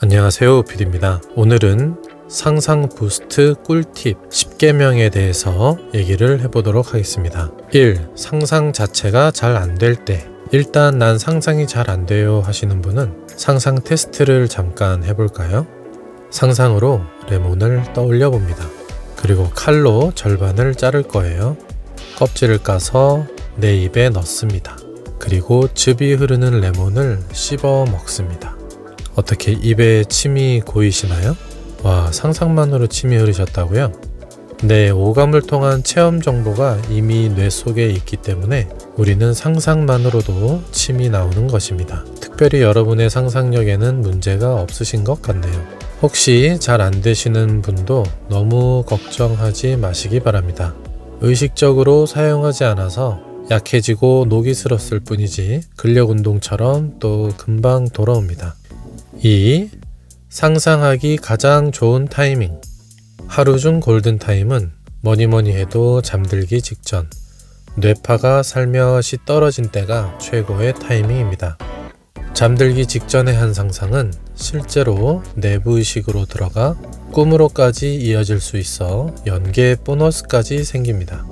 안녕하세요, PD입니다. 오늘은 상상 부스트 꿀팁 10개명에 대해서 얘기를 해보도록 하겠습니다. 1. 상상 자체가 잘 안 될 때. 일단 난 상상이 잘 안 돼요 하시는 분은 상상 테스트를 잠깐 해볼까요? 상상으로 레몬을 떠올려 봅니다. 그리고 칼로 절반을 자를 거예요. 껍질을 까서 내 입에 넣습니다. 그리고 즙이 흐르는 레몬을 씹어 먹습니다. 어떻게 입에 침이 고이시나요? 와, 상상만으로 침이 흐르셨다고요? 네, 오감을 통한 체험 정보가 이미 뇌 속에 있기 때문에 우리는 상상만으로도 침이 나오는 것입니다. 특별히 여러분의 상상력에는 문제가 없으신 것 같네요. 혹시 잘 안 되시는 분도 너무 걱정하지 마시기 바랍니다. 의식적으로 사용하지 않아서 약해지고 녹이 슬었을 뿐이지 근력 운동처럼 또 금방 돌아옵니다. 2. 상상하기 가장 좋은 타이밍. 하루 중 골든타임은 뭐니뭐니 해도 잠들기 직전, 뇌파가 살며시 떨어진 때가 최고의 타이밍입니다. 잠들기 직전의 한 상상은 실제로 내부의식으로 들어가 꿈으로까지 이어질 수 있어 연계 보너스까지 생깁니다.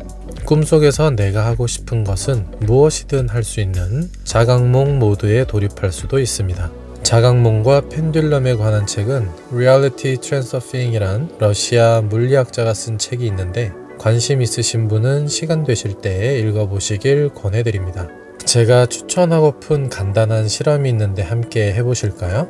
꿈속에서 내가 하고 싶은 것은 무엇이든 할 수 있는 자각몽 모드에 돌입할 수도 있습니다. 자각몽과 펜듈럼에 관한 책은 Reality Transurfing이란 러시아 물리학자가 쓴 책이 있는데 관심 있으신 분은 시간 되실 때 읽어보시길 권해드립니다. 제가 추천하고픈 간단한 실험이 있는데 함께 해보실까요?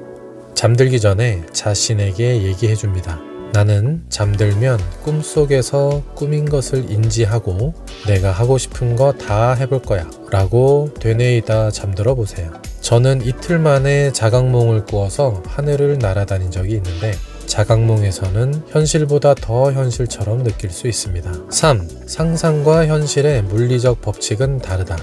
잠들기 전에 자신에게 얘기해줍니다. 나는 잠들면 꿈속에서 꿈인 것을 인지하고 내가 하고 싶은 거 다 해볼 거야 라고 되뇌이다 잠들어 보세요. 저는 이틀 만에 자각몽을 꾸어서 하늘을 날아다닌 적이 있는데 자각몽에서는 현실보다 더 현실처럼 느낄 수 있습니다. 3. 상상과 현실의 물리적 법칙은 다르다.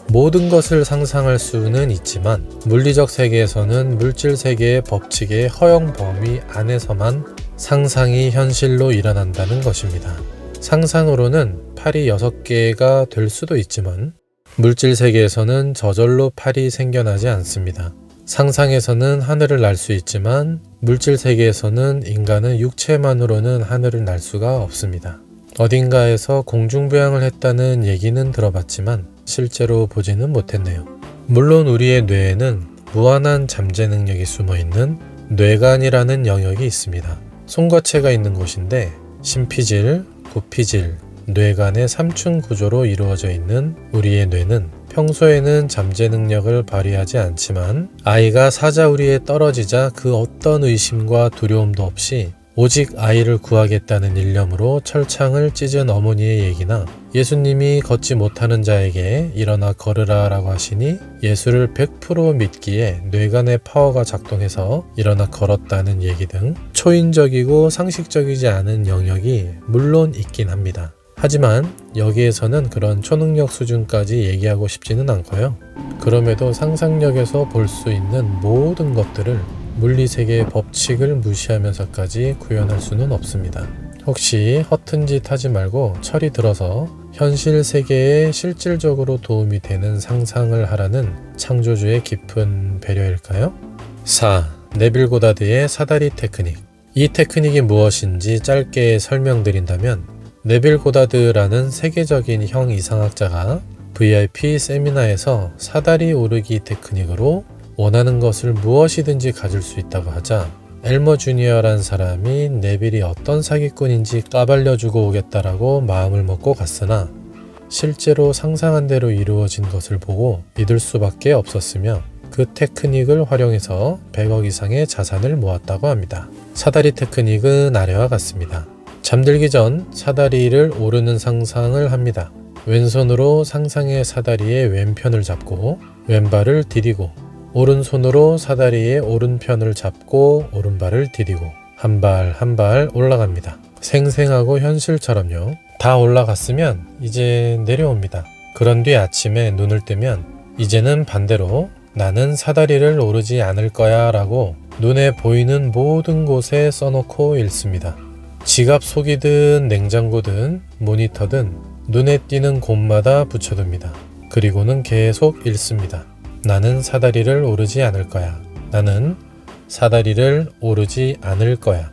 모든 것을 상상할 수는 있지만 물리적 세계에서는 물질 세계의 법칙의 허용 범위 안에서만 상상이 현실로 일어난다는 것입니다. 상상으로는 팔이 6개가 될 수도 있지만 물질 세계에서는 저절로 팔이 생겨나지 않습니다. 상상에서는 하늘을 날 수 있지만 물질 세계에서는 인간은 육체만으로는 하늘을 날 수가 없습니다. 어딘가에서 공중부양을 했다는 얘기는 들어봤지만 실제로 보지는 못했네요. 물론 우리의 뇌에는 무한한 잠재 능력이 숨어있는 뇌관이라는 영역이 있습니다. 송과체가 있는 곳인데 심피질, 구피질, 뇌관의 3층 구조로 이루어져 있는 우리의 뇌는 평소에는 잠재 능력을 발휘하지 않지만 아이가 사자우리에 떨어지자 그 어떤 의심과 두려움도 없이 오직 아이를 구하겠다는 일념으로 철창을 찢은 어머니의 얘기나 예수님이 걷지 못하는 자에게 일어나 걸으라 라고 하시니 예수를 100% 믿기에 뇌관의 파워가 작동해서 일어나 걸었다는 얘기 등 초인적이고 상식적이지 않은 영역이 물론 있긴 합니다. 하지만 여기에서는 그런 초능력 수준까지 얘기하고 싶지는 않고요. 그럼에도 상상력에서 볼 수 있는 모든 것들을 물리세계의 법칙을 무시하면서까지 구현할 수는 없습니다. 혹시 허튼 짓 하지 말고 철이 들어서 현실 세계에 실질적으로 도움이 되는 상상을 하라는 창조주의 깊은 배려일까요? 4. 네빌 고다드의 사다리 테크닉. 이 테크닉이 무엇인지 짧게 설명드린다면 네빌 고다드라는 세계적인 형 이상학자가 VIP 세미나에서 사다리 오르기 테크닉으로 원하는 것을 무엇이든지 가질 수 있다고 하자 엘머 주니어란 사람이 네빌이 어떤 사기꾼인지 까발려주고 오겠다라고 마음을 먹고 갔으나 실제로 상상한 대로 이루어진 것을 보고 믿을 수밖에 없었으며 그 테크닉을 활용해서 100억 이상의 자산을 모았다고 합니다. 사다리 테크닉은 아래와 같습니다. 잠들기 전 사다리를 오르는 상상을 합니다. 왼손으로 상상의 사다리의 왼편을 잡고 왼발을 디디고 오른손으로 사다리의 오른편을 잡고 오른발을 디디고 한 발 한 발 올라갑니다. 생생하고 현실처럼요. 다 올라갔으면 이제 내려옵니다. 그런 뒤 아침에 눈을 뜨면 이제는 반대로 나는 사다리를 오르지 않을 거야 라고 눈에 보이는 모든 곳에 써놓고 읽습니다. 지갑 속이든 냉장고든 모니터든 눈에 띄는 곳마다 붙여둡니다. 그리고는 계속 읽습니다. 나는 사다리를 오르지 않을 거야. 나는 사다리를 오르지 않을 거야.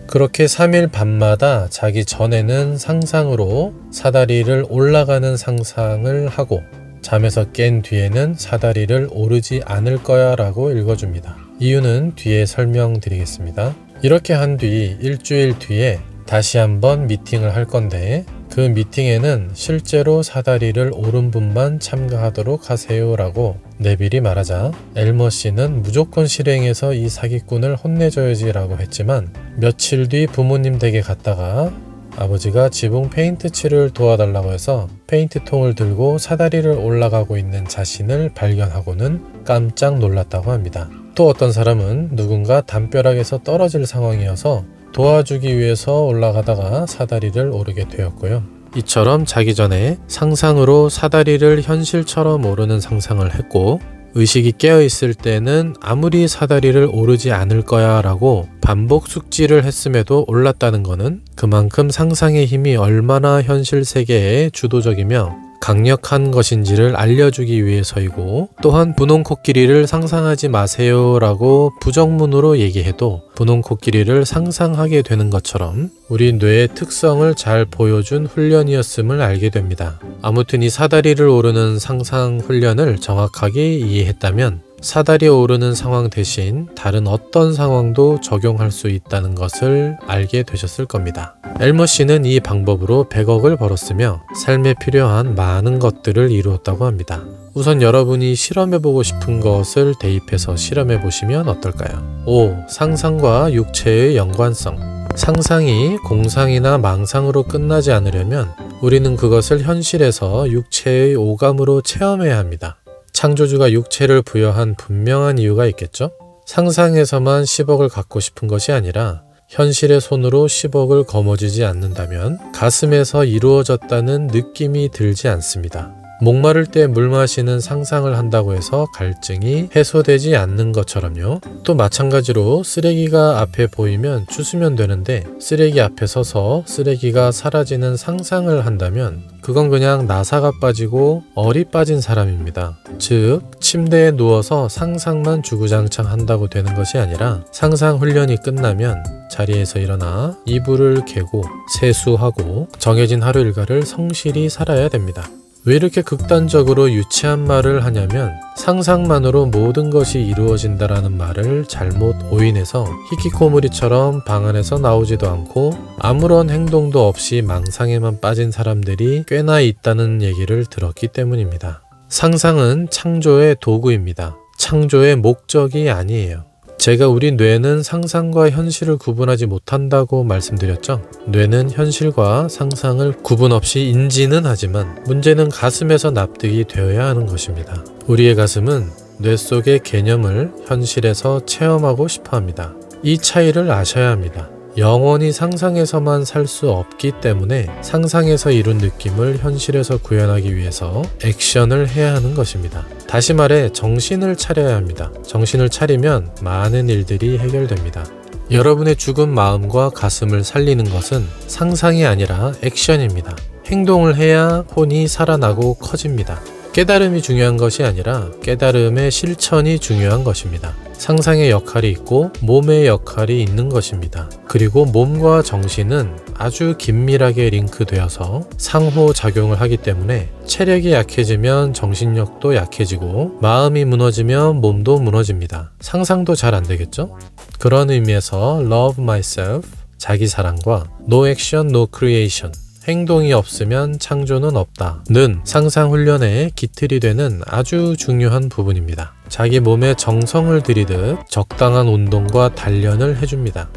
그렇게 3일 밤마다 자기 전에는 상상으로 사다리를 올라가는 상상을 하고 잠에서 깬 뒤에는 사다리를 오르지 않을 거야 라고 읽어줍니다. 이유는 뒤에 설명드리겠습니다. 이렇게 한 뒤 일주일 뒤에 다시 한번 미팅을 할 건데 그 미팅에는 실제로 사다리를 오른 분만 참가하도록 하세요 라고 네빌이 말하자 엘머 씨는 무조건 실행해서 이 사기꾼을 혼내줘야지 라고 했지만 며칠 뒤 부모님 댁에 갔다가 아버지가 지붕 페인트 칠을 도와달라고 해서 페인트통을 들고 사다리를 올라가고 있는 자신을 발견하고는 깜짝 놀랐다고 합니다. 또 어떤 사람은 누군가 담벼락에서 떨어질 상황이어서 도와주기 위해서 올라가다가 사다리를 오르게 되었고요. 이처럼 자기 전에 상상으로 사다리를 현실처럼 오르는 상상을 했고 의식이 깨어있을 때는 아무리 사다리를 오르지 않을 거야 라고 반복 숙지를 했음에도 올랐다는 것은 그만큼 상상의 힘이 얼마나 현실 세계에 주도적이며 강력한 것인지를 알려주기 위해서이고 또한 분홍 코끼리를 상상하지 마세요 라고 부정문으로 얘기해도 분홍 코끼리를 상상하게 되는 것처럼 우리 뇌의 특성을 잘 보여준 훈련이었음을 알게 됩니다. 아무튼 이 사다리를 오르는 상상 훈련을 정확하게 이해했다면 사다리에 오르는 상황 대신 다른 어떤 상황도 적용할 수 있다는 것을 알게 되셨을 겁니다. 엘머 씨는 이 방법으로 100억을 벌었으며 삶에 필요한 많은 것들을 이루었다고 합니다. 우선 여러분이 실험해보고 싶은 것을 대입해서 실험해보시면 어떨까요? 5. 상상과 육체의 연관성. 상상이 공상이나 망상으로 끝나지 않으려면 우리는 그것을 현실에서 육체의 오감으로 체험해야 합니다. 창조주가 육체를 부여한 분명한 이유가 있겠죠? 상상에서만 10억을 갖고 싶은 것이 아니라 현실의 손으로 10억을 거머쥐지 않는다면 가슴에서 이루어졌다는 느낌이 들지 않습니다. 목마를 때 물 마시는 상상을 한다고 해서 갈증이 해소되지 않는 것처럼요. 또 마찬가지로 쓰레기가 앞에 보이면 주스면 되는데 쓰레기 앞에 서서 쓰레기가 사라지는 상상을 한다면 그건 그냥 나사가 빠지고 얼이 빠진 사람입니다. 즉 침대에 누워서 상상만 주구장창 한다고 되는 것이 아니라 상상 훈련이 끝나면 자리에서 일어나 이불을 개고 세수하고 정해진 하루 일과를 성실히 살아야 됩니다. 왜 이렇게 극단적으로 유치한 말을 하냐면 상상만으로 모든 것이 이루어진다라는 말을 잘못 오인해서 히키코모리처럼 방 안에서 나오지도 않고 아무런 행동도 없이 망상에만 빠진 사람들이 꽤나 있다는 얘기를 들었기 때문입니다. 상상은 창조의 도구입니다. 창조의 목적이 아니에요. 제가 우리 뇌는 상상과 현실을 구분하지 못한다고 말씀드렸죠. 뇌는 현실과 상상을 구분 없이 인지는 하지만 문제는 가슴에서 납득이 되어야 하는 것입니다. 우리의 가슴은 뇌 속의 개념을 현실에서 체험하고 싶어 합니다. 이 차이를 아셔야 합니다. 영원히 상상에서만 살 수 없기 때문에 상상에서 이룬 느낌을 현실에서 구현하기 위해서 액션을 해야 하는 것입니다. 다시 말해 정신을 차려야 합니다. 정신을 차리면 많은 일들이 해결됩니다. 여러분의 죽은 마음과 가슴을 살리는 것은 상상이 아니라 액션입니다. 행동을 해야 혼이 살아나고 커집니다. 깨달음이 중요한 것이 아니라 깨달음의 실천이 중요한 것입니다. 상상의 역할이 있고 몸의 역할이 있는 것입니다. 그리고 몸과 정신은 아주 긴밀하게 링크되어서 상호작용을 하기 때문에 체력이 약해지면 정신력도 약해지고 마음이 무너지면 몸도 무너집니다. 상상도 잘 안 되겠죠? 그런 의미에서 Love Myself, 자기 사랑과 No Action, No Creation, 행동이 없으면 창조는 없다는 상상 훈련의 기틀이 되는 아주 중요한 부분입니다. 자기 몸에 정성을 들이듯 적당한 운동과 단련을 해줍니다.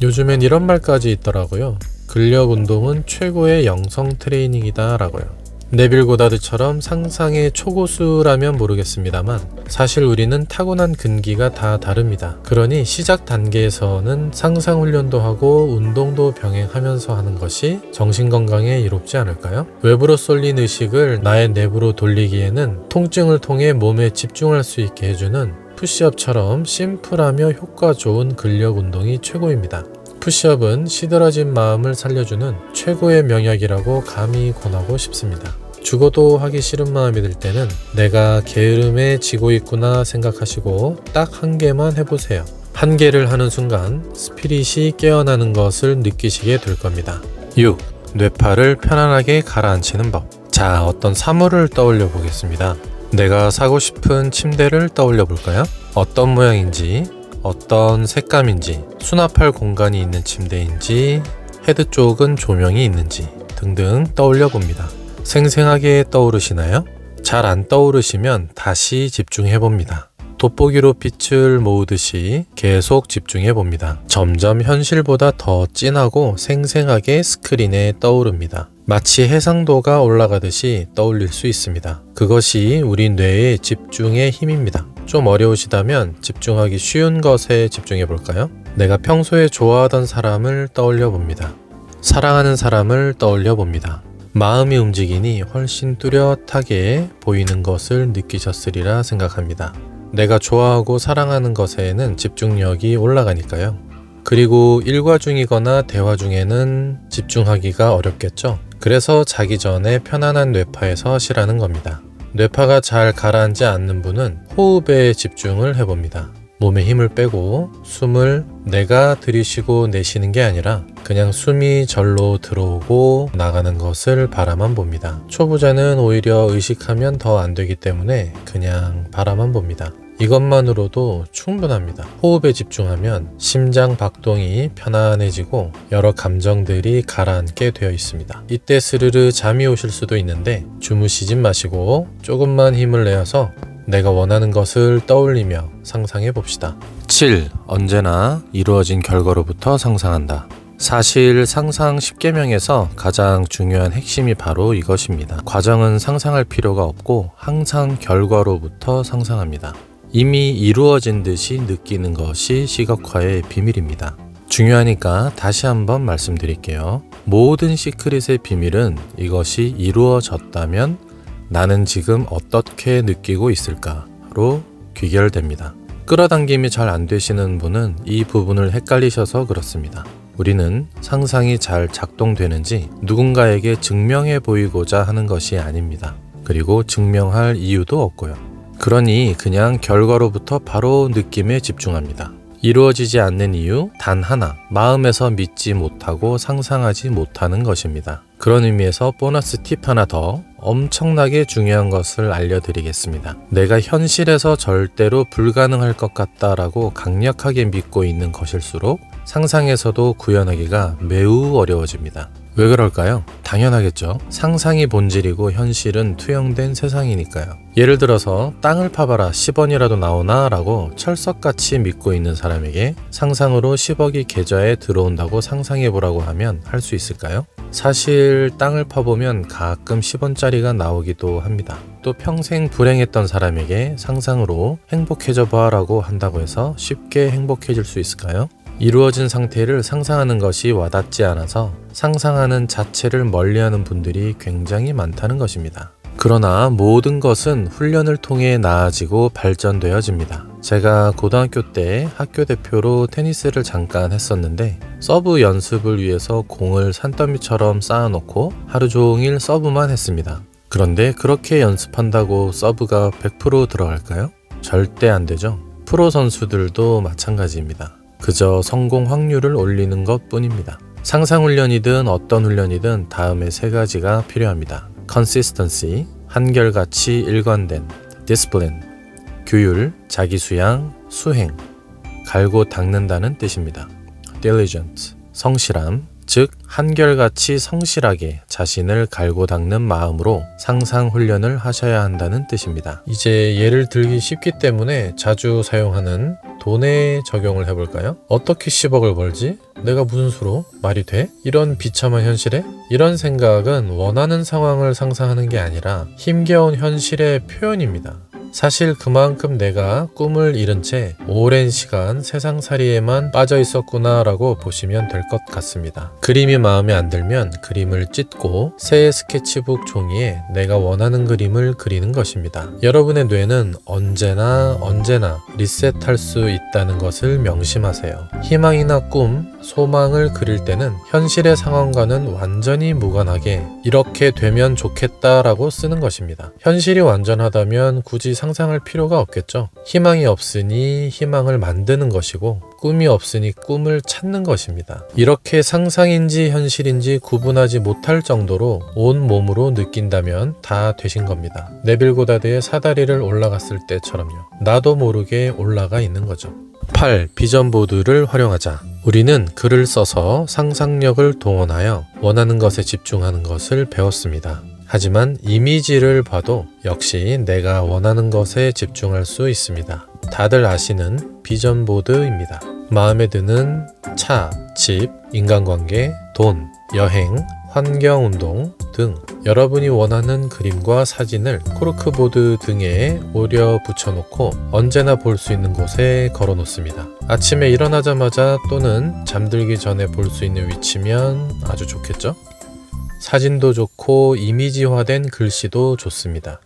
요즘엔 이런 말까지 있더라고요. 근력 운동은 최고의 영성 트레이닝이다 라고요. 네빌 고다드처럼 상상의 초고수라면 모르겠습니다만 사실 우리는 타고난 근기가 다 다릅니다. 그러니 시작 단계에서는 상상 훈련도 하고 운동도 병행하면서 하는 것이 정신건강에 이롭지 않을까요? 외부로 쏠린 의식을 나의 내부로 돌리기에는 통증을 통해 몸에 집중할 수 있게 해주는 푸시업처럼 심플하며 효과 좋은 근력 운동이 최고입니다. 푸시업은 시들어진 마음을 살려주는 최고의 명약이라고 감히 권하고 싶습니다. 죽어도 하기 싫은 마음이 들 때는 내가 게으름에 지고 있구나 생각하시고 딱 한 개만 해보세요. 한계를 하는 순간 스피릿이 깨어나는 것을 느끼시게 될 겁니다. 6. 뇌파를 편안하게 가라앉히는 법. 자, 어떤 사물을 떠올려 보겠습니다. 내가 사고 싶은 침대를 떠올려 볼까요? 어떤 모양인지, 어떤 색감인지, 수납할 공간이 있는 침대인지, 헤드 쪽은 조명이 있는지 등등 떠올려 봅니다. 생생하게 떠오르시나요? 잘 안 떠오르시면 다시 집중해 봅니다. 돋보기로 빛을 모으듯이 계속 집중해 봅니다. 점점 현실보다 더 진하고 생생하게 스크린에 떠오릅니다. 마치 해상도가 올라가듯이 떠올릴 수 있습니다. 그것이 우리 뇌의 집중의 힘입니다. 좀 어려우시다면 집중하기 쉬운 것에 집중해 볼까요? 내가 평소에 좋아하던 사람을 떠올려 봅니다. 사랑하는 사람을 떠올려 봅니다. 마음이 움직이니 훨씬 뚜렷하게 보이는 것을 느끼셨으리라 생각합니다. 내가 좋아하고 사랑하는 것에는 집중력이 올라가니까요. 그리고 일과 중이거나 대화 중에는 집중하기가 어렵겠죠. 그래서 자기 전에 편안한 뇌파에서 쉬라는 겁니다. 뇌파가 잘 가라앉지 않는 분은 호흡에 집중을 해봅니다. 몸에 힘을 빼고 숨을 내가 들이쉬고 내쉬는 게 아니라 그냥 숨이 절로 들어오고 나가는 것을 바라만 봅니다. 초보자는 오히려 의식하면 더 안 되기 때문에 그냥 바라만 봅니다. 이것만으로도 충분합니다. 호흡에 집중하면 심장 박동이 편안해지고 여러 감정들이 가라앉게 되어 있습니다. 이때 스르르 잠이 오실 수도 있는데 주무시진 마시고 조금만 힘을 내어서 내가 원하는 것을 떠올리며 상상해 봅시다. 7. 언제나 이루어진 결과로부터 상상한다. 사실 상상 10계명에서 가장 중요한 핵심이 바로 이것입니다. 과정은 상상할 필요가 없고 항상 결과로부터 상상합니다. 이미 이루어진 듯이 느끼는 것이 시각화의 비밀입니다. 중요하니까 다시 한번 말씀드릴게요. 모든 시크릿의 비밀은 이것이 이루어졌다면 나는 지금 어떻게 느끼고 있을까로 귀결됩니다. 끌어당김이 잘 안 되시는 분은 이 부분을 헷갈리셔서 그렇습니다. 우리는 상상이 잘 작동되는지 누군가에게 증명해 보이고자 하는 것이 아닙니다. 그리고 증명할 이유도 없고요. 그러니 그냥 결과로부터 바로 느낌에 집중합니다. 이루어지지 않는 이유 단 하나, 마음에서 믿지 못하고 상상하지 못하는 것입니다. 그런 의미에서 보너스 팁 하나 더 엄청나게 중요한 것을 알려드리겠습니다. 내가 현실에서 절대로 불가능할 것 같다라고 강력하게 믿고 있는 것일수록 상상에서도 구현하기가 매우 어려워집니다. 왜 그럴까요? 당연하겠죠. 상상이 본질이고 현실은 투영된 세상이니까요. 예를 들어서 땅을 파봐라 10원이라도 나오나 라고 철석같이 믿고 있는 사람에게 상상으로 10억이 계좌에 들어온다고 상상해보라고 하면 할 수 있을까요? 사실 땅을 파보면 가끔 10원짜리가 나오기도 합니다. 또 평생 불행했던 사람에게 상상으로 행복해져 봐라고 한다고 해서 쉽게 행복해질 수 있을까요? 이루어진 상태를 상상하는 것이 와닿지 않아서 상상하는 자체를 멀리하는 분들이 굉장히 많다는 것입니다. 그러나 모든 것은 훈련을 통해 나아지고 발전되어집니다. 제가 고등학교 때 학교 대표로 테니스를 잠깐 했었는데 서브 연습을 위해서 공을 산더미처럼 쌓아놓고 하루 종일 서브만 했습니다. 그런데 그렇게 연습한다고 서브가 100% 들어갈까요? 절대 안 되죠. 프로 선수들도 마찬가지입니다. 그저 성공 확률을 올리는 것 뿐입니다. 상상 훈련이든 어떤 훈련이든 다음에 3가지가 필요합니다. consistency, 한결같이 일관된, discipline, 규율, 자기수양, 수행, 갈고 닦는다는 뜻입니다. diligent, 성실함, 즉 한결같이 성실하게 자신을 갈고 닦는 마음으로 상상 훈련을 하셔야 한다는 뜻입니다. 이제 예를 들기 쉽기 때문에 자주 사용하는 돈에 적용을 해볼까요? 어떻게 10억을 벌지? 내가 무슨 수로? 말이 돼? 이런 비참한 현실에? 이런 생각은 원하는 상황을 상상하는 게 아니라 힘겨운 현실의 표현입니다. 사실 그만큼 내가 꿈을 잃은 채 오랜 시간 세상살이에만 빠져 있었구나 라고 보시면 될 것 같습니다. 그림이 마음에 안 들면 그림을 찢고 새 스케치북 종이에 내가 원하는 그림을 그리는 것입니다. 여러분의 뇌는 언제나 리셋할 수 있다는 것을 명심하세요. 희망이나 꿈, 소망을 그릴 때는 현실의 상황과는 완전히 무관하게 이렇게 되면 좋겠다라고 쓰는 것입니다. 현실이 완전하다면 굳이 상상할 필요가 없겠죠. 희망이 없으니 희망을 만드는 것이고 꿈이 없으니 꿈을 찾는 것입니다. 이렇게 상상인지 현실인지 구분하지 못할 정도로 온 몸으로 느낀다면 다 되신 겁니다. 네빌 고다드의 사다리를 올라갔을 때처럼요. 나도 모르게 올라가 있는 거죠. 8. 비전보드를 활용하자. 우리는 글을 써서 상상력을 동원하여 원하는 것에 집중하는 것을 배웠습니다. 하지만 이미지를 봐도 역시 내가 원하는 것에 집중할 수 있습니다. 다들 아시는 비전보드입니다. 마음에 드는 차, 집, 인간관계, 돈, 여행, 환경운동 등 여러분이 원하는 그림과 사진을 코르크보드 등에 오려 붙여놓고 언제나 볼 수 있는 곳에 걸어 놓습니다. 아침에 일어나자마자 또는 잠들기 전에 볼 수 있는 위치면 아주 좋겠죠? 사진도 좋고 이미지화된 글씨도 좋습니다.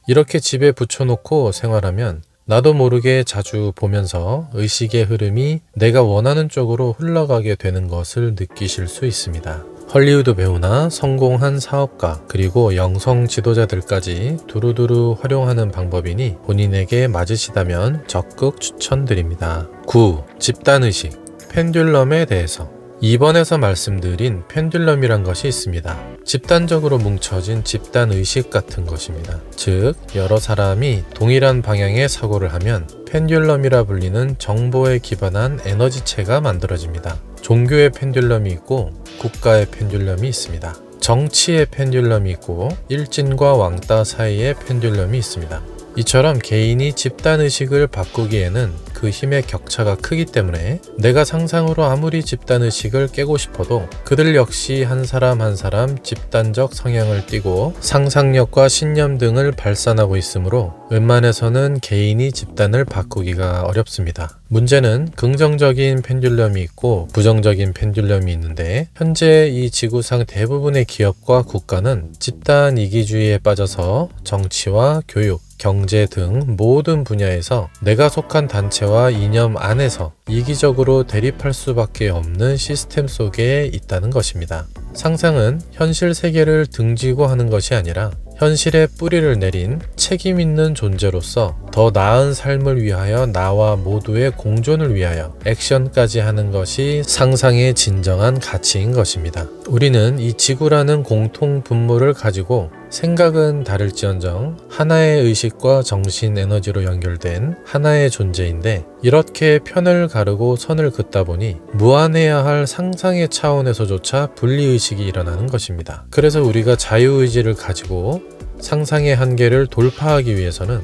이렇게 집에 붙여놓고 생활하면 나도 모르게 자주 보면서 의식의 흐름이 내가 원하는 쪽으로 흘러가게 되는 것을 느끼실 수 있습니다. 헐리우드 배우나 성공한 사업가 그리고 영성 지도자들까지 두루두루 활용하는 방법이니 본인에게 맞으시다면 적극 추천드립니다. 9. 집단의식, 펜듈럼에 대해서. 2번에서 말씀드린 펜듈럼이란 것이 있습니다. 집단적으로 뭉쳐진 집단의식 같은 것입니다. 즉 여러 사람이 동일한 방향의 사고를 하면 펜듈럼이라 불리는 정보에 기반한 에너지체가 만들어집니다. 종교의 펜듈럼이 있고 국가의 펜듈럼이 있습니다. 정치의 펜듈럼이 있고 일진과 왕따 사이의 펜듈럼이 있습니다. 이처럼 개인이 집단의식을 바꾸기에는 그 힘의 격차가 크기 때문에 내가 상상으로 아무리 집단의식을 깨고 싶어도 그들 역시 한 사람 한 사람 집단적 성향을 띠고 상상력과 신념 등을 발산하고 있으므로 웬만해서는 개인이 집단을 바꾸기가 어렵습니다. 문제는 긍정적인 펜듈럼이 있고 부정적인 펜듈럼이 있는데 현재 이 지구상 대부분의 기업과 국가는 집단 이기주의에 빠져서 정치와 교육, 경제 등 모든 분야에서 내가 속한 단체와 이념 안에서 이기적으로 대립할 수밖에 없는 시스템 속에 있다는 것입니다. 상상은 현실 세계를 등지고 하는 것이 아니라 현실에 뿌리를 내린 책임 있는 존재로서 더 나은 삶을 위하여 나와 모두의 공존을 위하여 액션까지 하는 것이 상상의 진정한 가치인 것입니다. 우리는 이 지구라는 공통 분모를 가지고 생각은 다를지언정 하나의 의식과 정신 에너지로 연결된 하나의 존재인데 이렇게 편을 가르고 선을 긋다 보니 무한해야 할 상상의 차원에서조차 분리의식이 일어나는 것입니다. 그래서 우리가 자유의지를 가지고 상상의 한계를 돌파하기 위해서는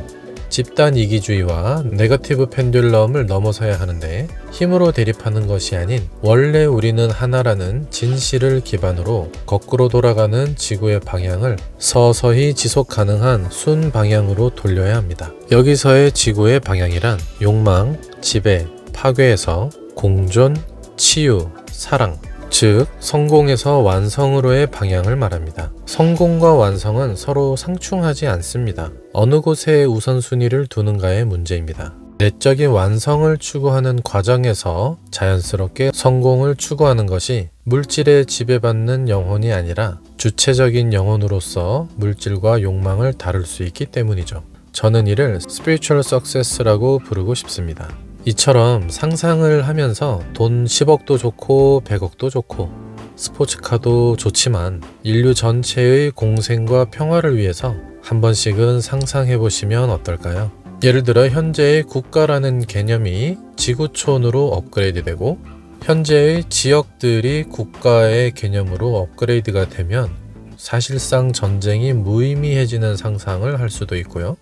집단 이기주의와 네거티브 펜듈럼을 넘어서야 하는데 힘으로 대립하는 것이 아닌 원래 우리는 하나라는 진실을 기반으로 거꾸로 돌아가는 지구의 방향을 서서히 지속 가능한 순 방향으로 돌려야 합니다. 여기서의 지구의 방향이란 욕망, 지배, 파괴에서 공존, 치유, 사랑, 즉 성공에서 완성으로의 방향을 말합니다. 성공과 완성은 서로 상충하지 않습니다. 어느 곳에 우선순위를 두는가의 문제입니다. 내적인 완성을 추구하는 과정에서 자연스럽게 성공을 추구하는 것이 물질에 지배받는 영혼이 아니라 주체적인 영혼으로서 물질과 욕망을 다룰 수 있기 때문이죠. 저는 이를 Spiritual Success라고 부르고 싶습니다. 이처럼 상상을 하면서 돈 10억도 좋고 100억도 좋고 스포츠카도 좋지만 인류 전체의 공생과 평화를 위해서 한 번씩은 상상해 보시면 어떨까요? 예를 들어 현재의 국가라는 개념이 지구촌으로 업그레이드되고 현재의 지역들이 국가의 개념으로 업그레이드가 되면 사실상 전쟁이 무의미해지는 상상을 할 수도 있고요.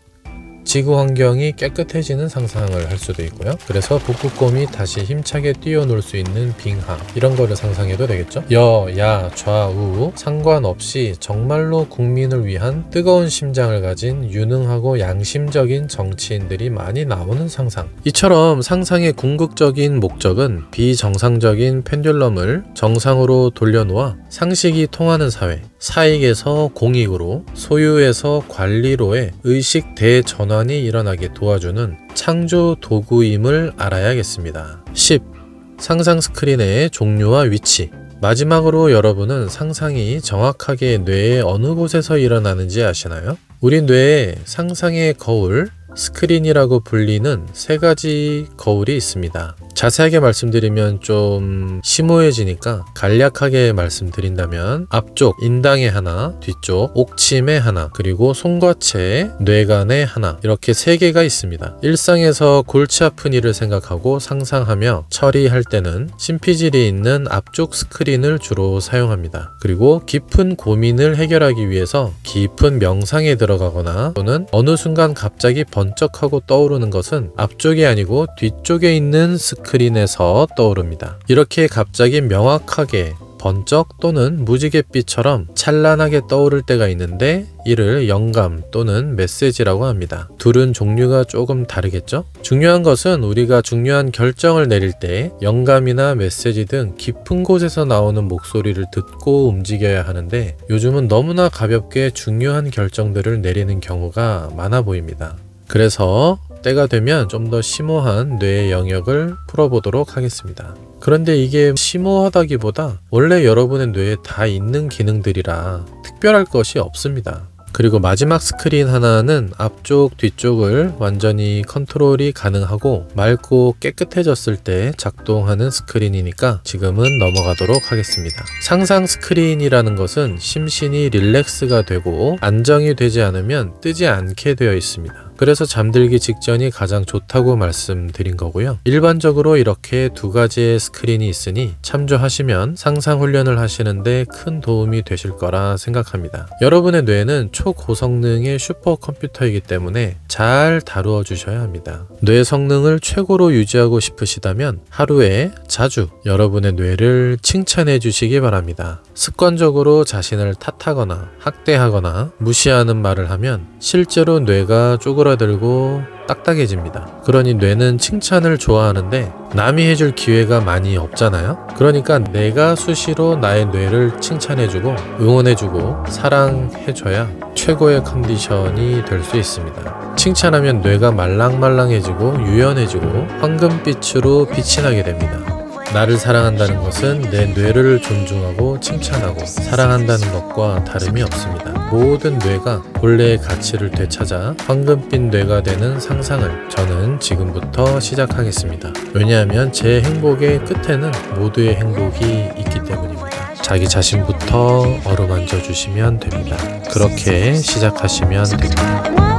지구 환경이 깨끗해지는 상상을 할 수도 있고요. 그래서 북극곰이 다시 힘차게 뛰어놀 수 있는 빙하 이런 거를 상상해도 되겠죠. 야, 좌우 상관없이 정말로 국민을 위한 뜨거운 심장을 가진 유능하고 양심적인 정치인들이 많이 나오는 상상. 이처럼 상상의 궁극적인 목적은 비정상적인 펜듈럼을 정상으로 돌려놓아 상식이 통하는 사회, 사익에서 공익으로, 소유에서 관리로의 의식 대전환이 일어나게 도와주는 창조 도구임을 알아야겠습니다. 10. 상상 스크린의 종류와 위치. 마지막으로 여러분은 상상이 정확하게 뇌의 어느 곳에서 일어나는지 아시나요? 우리 뇌에 상상의 거울, 스크린이라고 불리는 세 가지 거울이 있습니다. 자세하게 말씀드리면 좀 심오해지니까 간략하게 말씀드린다면 앞쪽 인당에 하나, 뒤쪽 옥침에 하나, 그리고 송과체, 뇌간에 하나, 이렇게 세 개가 있습니다. 일상에서 골치 아픈 일을 생각하고 상상하며 처리할 때는 심피질이 있는 앞쪽 스크린을 주로 사용합니다. 그리고 깊은 고민을 해결하기 위해서 깊은 명상에 들어가거나 또는 어느 순간 갑자기 번쩍하고 떠오르는 것은 앞쪽이 아니고 뒤쪽에 있는 스크린에서 떠오릅니다. 이렇게 갑자기 명확하게 번쩍 또는 무지갯빛처럼 찬란하게 떠오를 때가 있는데 이를 영감 또는 메시지라고 합니다. 둘은 종류가 조금 다르겠죠? 중요한 것은 우리가 중요한 결정을 내릴 때 영감이나 메시지 등 깊은 곳에서 나오는 목소리를 듣고 움직여야 하는데 요즘은 너무나 가볍게 중요한 결정들을 내리는 경우가 많아 보입니다. 그래서 때가 되면 좀 더 심오한 뇌의 영역을 풀어보도록 하겠습니다. 그런데 이게 심오하다기보다 원래 여러분의 뇌에 다 있는 기능들이라 특별할 것이 없습니다. 그리고 마지막 스크린 하나는 앞쪽, 뒤쪽을 완전히 컨트롤이 가능하고 맑고 깨끗해졌을 때 작동하는 스크린이니까 지금은 넘어가도록 하겠습니다. 상상 스크린이라는 것은 심신이 릴렉스가 되고 안정이 되지 않으면 뜨지 않게 되어 있습니다. 그래서 잠들기 직전이 가장 좋다고 말씀드린 거고요. 일반적으로 이렇게 두 가지의 스크린이 있으니 참조하시면 상상 훈련을 하시는데 큰 도움이 되실 거라 생각합니다. 여러분의 뇌는 초고성능의 슈퍼컴퓨터이기 때문에 잘 다루어 주셔야 합니다. 뇌 성능을 최고로 유지하고 싶으시다면 하루에 자주 여러분의 뇌를 칭찬해 주시기 바랍니다. 습관적으로 자신을 탓하거나 학대하거나 무시하는 말을 하면 실제로 뇌가 쪼그라들고 딱딱해집니다. 그러니 뇌는 칭찬을 좋아하는데 남이 해줄 기회가 많이 없잖아요. 그러니까 내가 수시로 나의 뇌를 칭찬해주고 응원해주고 사랑해줘야 최고의 컨디션이 될 수 있습니다. 칭찬하면 뇌가 말랑말랑해지고 유연해지고 황금빛으로 빛이 나게 됩니다. 나를 사랑한다는 것은 내 뇌를 존중하고 칭찬하고 사랑한다는 것과 다름이 없습니다. 모든 뇌가 본래의 가치를 되찾아 황금빛 뇌가 되는 상상을 저는 지금부터 시작하겠습니다. 왜냐하면 제 행복의 끝에는 모두의 행복이 있기 때문입니다. 자기 자신부터 어루만져 주시면 됩니다. 그렇게 시작하시면 됩니다.